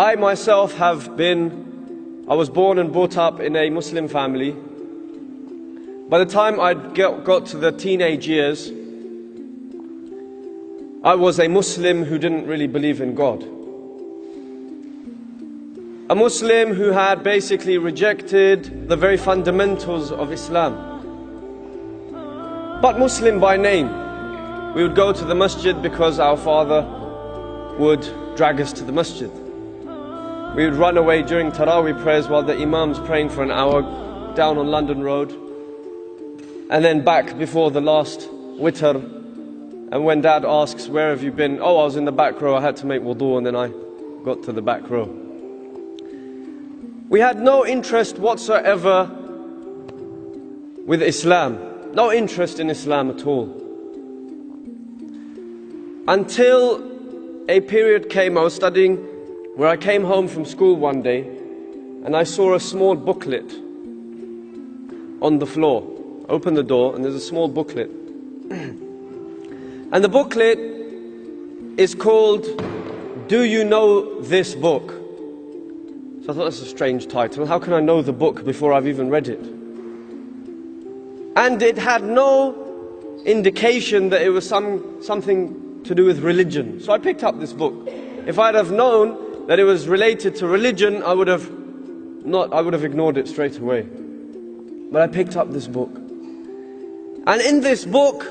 I myself I was born and brought up in a Muslim family. By the time I got to the teenage years, I was a Muslim who didn't really believe in God. A Muslim who had basically rejected the very fundamentals of Islam. But Muslim by name. We would go to the masjid because our father would drag us to the masjid. We would run away during Taraweeh prayers while the Imam's praying for an hour down on London Road. And then back before the last witr. And when Dad asks, where have you been? Oh, I was in the back row, I had to make wudu, and then I got to the back row. We had no interest whatsoever with Islam. No interest in Islam at all. Until a period came, I was studying, where I came home from school one day, and I saw a small booklet on the floor. I opened the door, and there's a small booklet. And the booklet is called, Do You Know This Book? So I thought that's a strange title. How can I know the book before I've even read it? And it had no indication that it was something to do with religion. So I picked up this book. If I'd have known that it was related to religion, I would have ignored it straight away. But I picked up this book. And in this book,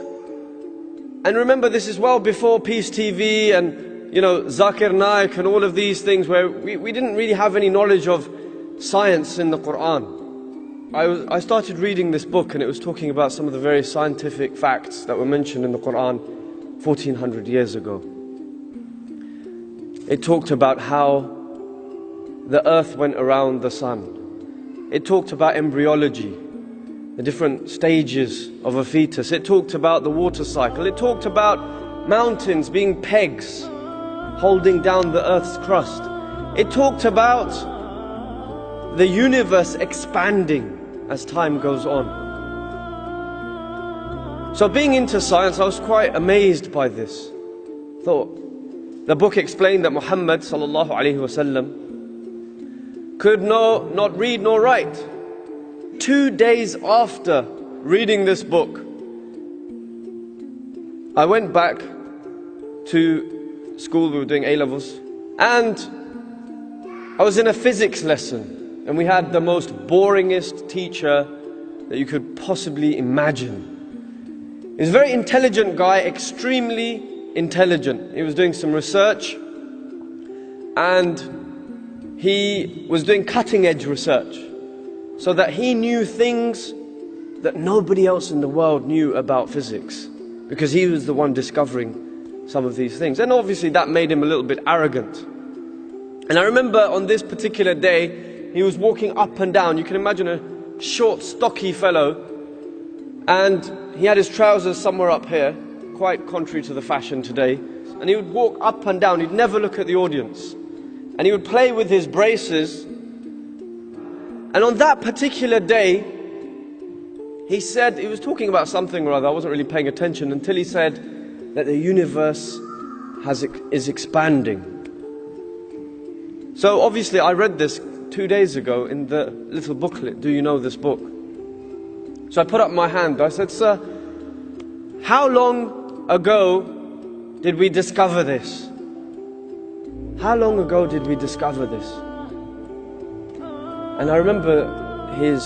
and remember, this is well before Peace TV and, Zakir Naik and all of these things, where we didn't really have any knowledge of science in the Quran. I started reading this book, and it was talking about some of the very scientific facts that were mentioned in the Quran 1400 years ago. It talked about how the earth went around the sun. It talked about embryology, the different stages of a fetus. It talked about the water cycle. It talked about mountains being pegs holding down the earth's crust. It talked about the universe expanding as time goes on. So being into science, I was quite amazed by this. The book explained that Muhammad sallallahu alaihi wasallam could not read nor write. 2 days after reading this book, I went back to school. We were doing A-levels, and I was in a physics lesson, and we had the most boringest teacher that you could possibly imagine. He's a very intelligent guy, extremely intelligent. He was doing some research, and he was doing cutting-edge research, so that he knew things that nobody else in the world knew about physics, because he was the one discovering some of these things. And obviously that made him a little bit arrogant. And I remember on this particular day, he was walking up and down. You can imagine a short, stocky fellow, and he had his trousers somewhere up here, quite contrary to the fashion today. And he would walk up and down. He'd never look at the audience. And he would play with his braces. And on that particular day, he was talking about something or other. I wasn't really paying attention until he said that the universe is expanding. So obviously I read this 2 days ago in the little booklet, Do You Know This Book? So I put up my hand. I said, Sir, how long ago did we discover this? How long ago did we discover this? And I remember his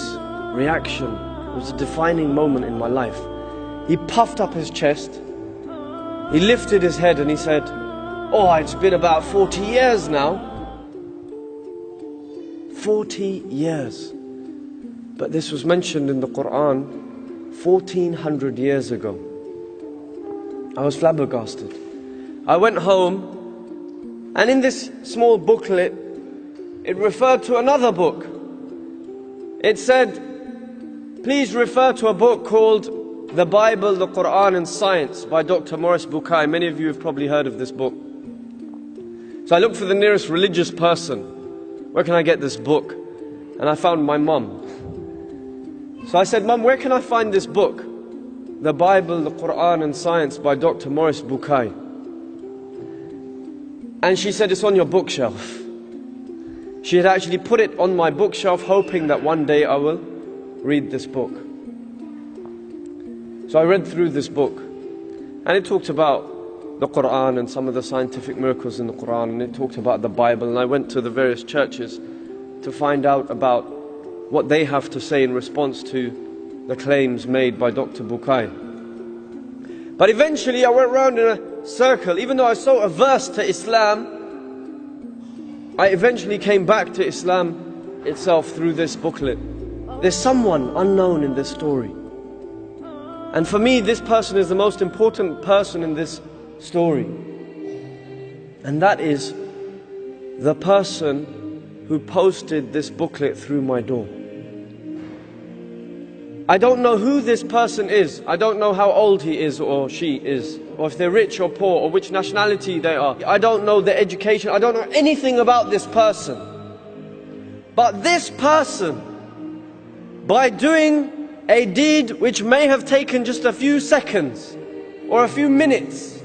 reaction. It was a defining moment in my life. He puffed up his chest, he lifted his head, and he said, oh, it's been about 40 years now. 40 years. But this was mentioned in the Quran 1400 years ago. I was flabbergasted. I went home, and in this small booklet, it referred to another book. It said, please refer to a book called The Bible, the Quran and Science by Dr. Morris Bucay. Many of you have probably heard of this book. So I looked for the nearest religious person. Where can I get this book? And I found my mum. So I said, Mum, where can I find this book? The Bible, the Quran and Science by Dr. Morris Bucay. And she said, it's on your bookshelf. She had actually put it on my bookshelf, hoping that one day I will read this book. So I read through this book, and it talked about the Quran and some of the scientific miracles in the Quran, and it talked about the Bible, and I went to the various churches to find out about what they have to say in response to the claims made by Dr. Bukai. But eventually I went around in a circle. Even though I was so averse to Islam, I eventually came back to Islam itself through this booklet. There's someone unknown in this story. And for me, this person is the most important person in this story. And that is the person who posted this booklet through my door. I don't know who this person is. I don't know how old he is or she is, or if they're rich or poor, or which nationality they are. I don't know their education. I don't know anything about this person. But this person, by doing a deed which may have taken just a few seconds or a few minutes,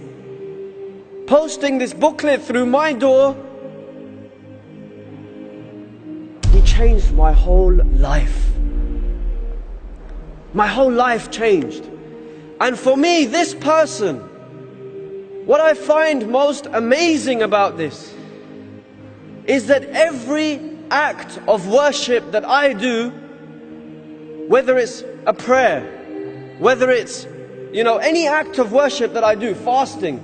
posting this booklet through my door, he changed my whole life. My whole life changed. And for me, this person, what I find most amazing about this is that every act of worship that I do, whether it's a prayer, whether it's, any act of worship that I do, fasting,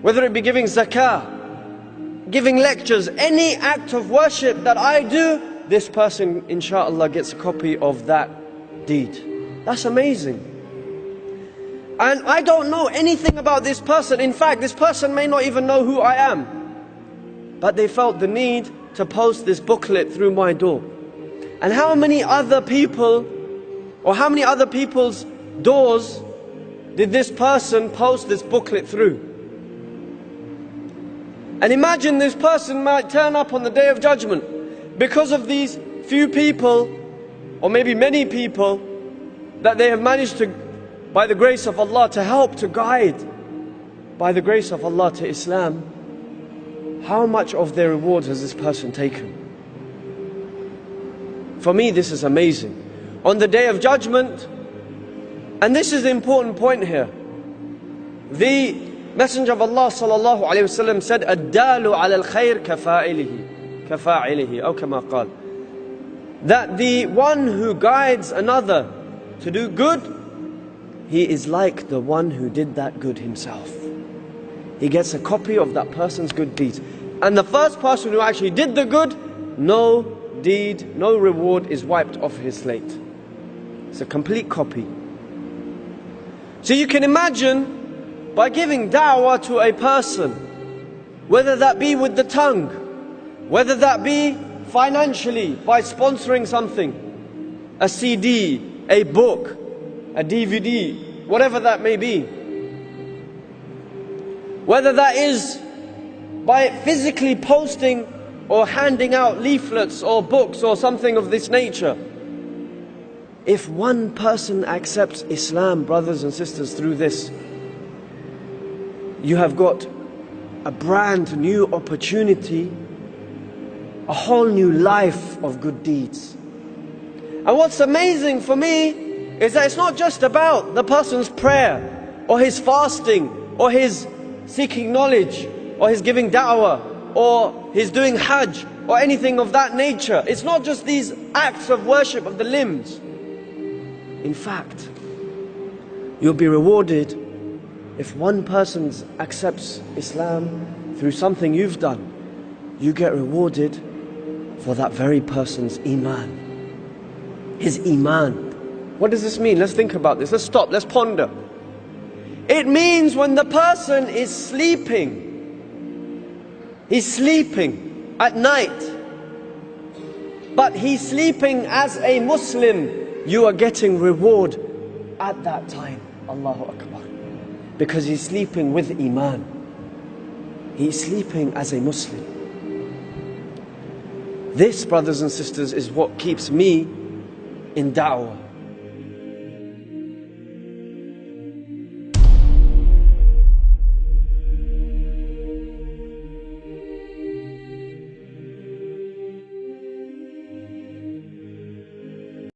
whether it be giving zakah, giving lectures, any act of worship that I do, this person, inshallah, gets a copy of that deed. That's amazing. And I don't know anything about this person. In fact, this person may not even know who I am. But they felt the need to post this booklet through my door. And how many other people, or how many other people's doors did this person post this booklet through? And imagine this person might turn up on the Day of Judgment because of these few people, or maybe many people, that they have managed to, by the grace of Allah, to help, to guide, by the grace of Allah, to Islam. How much of their reward has this person taken? For me, this is amazing. On the Day of Judgment, and this is the important point here, the Messenger of Allah sallallahu alayhi wasallam said, "Ad-dalu ala al-khayr kafa'ilihi," or kama qal, that the one who guides another to do good, he is like the one who did that good himself. He gets a copy of that person's good deeds. And the first person who actually did the good, no deed, no reward is wiped off his slate. It's a complete copy. So you can imagine, by giving da'wah to a person, whether that be with the tongue, whether that be financially, by sponsoring something, a CD, a book, a DVD, whatever that may be, whether that is by physically posting or handing out leaflets or books or something of this nature. If one person accepts Islam, brothers and sisters, through this, you have got a brand new opportunity, a whole new life of good deeds. And what's amazing for me is that it's not just about the person's prayer or his fasting or his seeking knowledge or his giving da'wah or his doing hajj or anything of that nature. It's not just these acts of worship of the limbs. In fact, you'll be rewarded if one person accepts Islam through something you've done. You get rewarded for that very person's iman. His iman. What does this mean? Let's think about this. Let's stop. Let's ponder. It means when the person is sleeping, he's sleeping at night, but he's sleeping as a Muslim, you are getting reward at that time. Allahu Akbar. Because he's sleeping with iman. He's sleeping as a Muslim. This, brothers and sisters, is what keeps me in da'wah.